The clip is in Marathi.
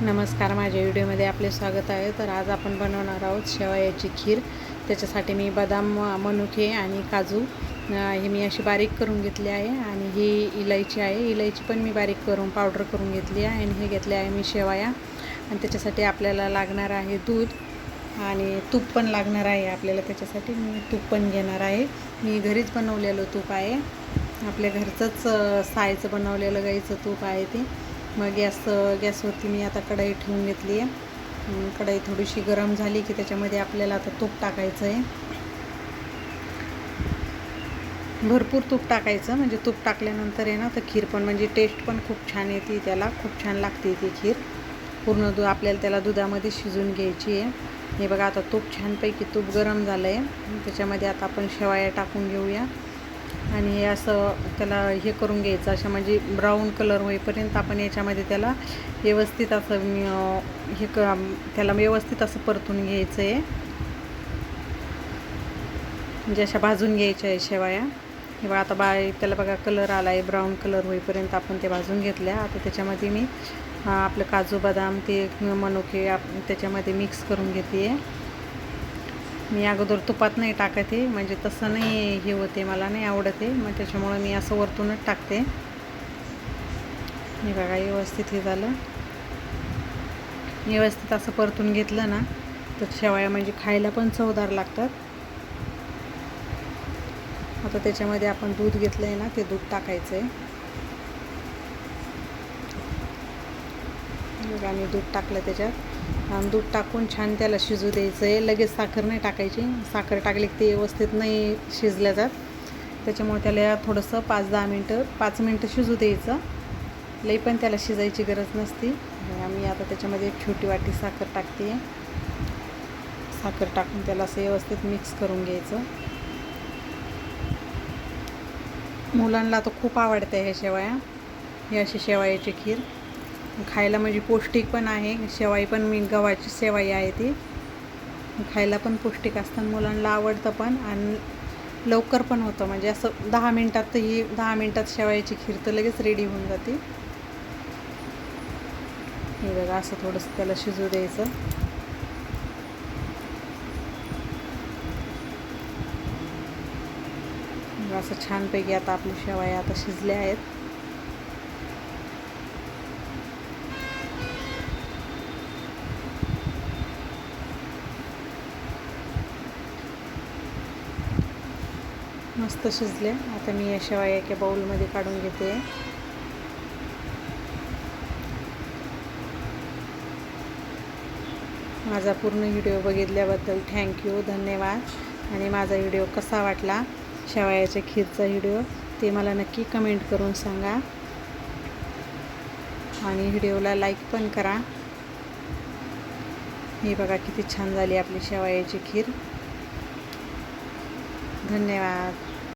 नमस्कार, माझ्या व्हिडिओमध्ये आपले स्वागत आहे. तर आज आपण बनवणार आहोत शेवयाची खीर. त्याच्यासाठी मी बदाम, मनुके आणि काजू हे मी अशी बारीक करून घेतली आहे. आणि ही इलायची आहे, इलायची पण मी बारीक करून पावडर करून घेतली आहे. आणि हे घेतले आहे मी शेवया. आणि त्याच्यासाठी आपल्याला लागणार आहे दूध आणि तूप पण लागणार आहे आपल्याला. त्याच्यासाठी मी तूप पण घेणार आहे. मी घरीच बनवलेलं तूप आहे, आपल्या घरचंच सायचं बनवलेलं गाईचं तूप आहे ते. मग गॅसवरती मी आता कढई ठेवून घेतली आहे. कढई थोडीशी गरम झाली की त्याच्यामध्ये आपल्याला आता तूप टाकायचं आहे. भरपूर तूप टाकायचं, म्हणजे तूप टाकल्यानंतर आहे ना तर खीर पण म्हणजे टेस्ट पण खूप छान येते, त्याला खूप छान लागते ती खीर. पूर्ण आपल्याला त्याला दुधामध्ये शिजून घ्यायची आहे. हे बघा, आता तूप छानपैकी तूप गरम झालं आहे. त्याच्यामध्ये आता आपण शेवया टाकून घेऊया. आणि हे असं त्याला हे करून घ्यायचं, अशा म्हणजे ब्राऊन कलर होईपर्यंत आपण याच्यामध्ये त्याला व्यवस्थित असं त्याला व्यवस्थित असं परतून घ्यायचं आहे. म्हणजे अशा भाजून घ्यायच्या आहे शेवया. हे बघा, आता त्याला बघा कलर आला आहे, ब्राऊन कलर होईपर्यंत आपण ते भाजून घेतल्या. आता त्याच्यामध्ये मी आपलं काजू बदाम ते मनुके त्याच्यामध्ये मिक्स करून घेते आहे. मी अगोदर तुपात नाही टाकत आहे, म्हणजे तसं नाही हे होते, मला नाही आवडत आहे. मग त्याच्यामुळं मी असं वरतूनच टाकते. हे बघा, व्यवस्थित हे झालं. व्यवस्थित असं परतून घेतलं ना तर शेवया म्हणजे खायला पण चवदार लागतात. आता त्याच्यामध्ये आपण दूध घेतलं आहे ना, ते दूध टाकायचं आहे. बघा, मी दूध टाकलं त्याच्यात. आणि दूध टाकून छान त्याला शिजू द्यायचं आहे. लगेच साखर नाही टाकायची, साखर टाकली की ते व्यवस्थित नाही शिजल्या जात. त्याच्यामुळे त्याला थोडंसं 5 मिनटं शिजू द्यायचं. लई पण त्याला शिजायची गरज नसती. मी आता त्याच्यामध्ये एक छोटी वाटी साखर टाकते. साखर टाकून त्याला असं व्यवस्थित मिक्स करून घ्यायचं. मुलांना तर खूप आवडते हे शेवया, ही अशी शेवयाची खीर. खायला म्हणजे पौष्टिक पण आहे. शेवई पण मी गव्हाची शेवई आहे ती, खायला पण पौष्टिक असतं, मुलांना आवडतं पण. आणि लवकर पण होतं, म्हणजे असं 10 मिनटात शेवयाची खीर तर लगेच रेडी होऊन जाते. हे बघा, असं थोडंसं त्याला शिजू द्यायचं. असं छानपैकी आता आपली शेवया आता शिजल्या आहेत. मस्त शिजले. आता मी या शेवया एका बाउलमध्ये काढून घेते. माझा पूर्ण व्हिडिओ बघितल्याबद्दल थँक्यू, धन्यवाद. आणि माझा व्हिडिओ कसा वाटला, शेवयाच्या खीरचा व्हिडिओ, ते मला नक्की कमेंट करून सांगा. आणि व्हिडिओला लाईक पण करा. हे बघा, किती छान झाली आपली शेवयाची खीर. धन्यवाद.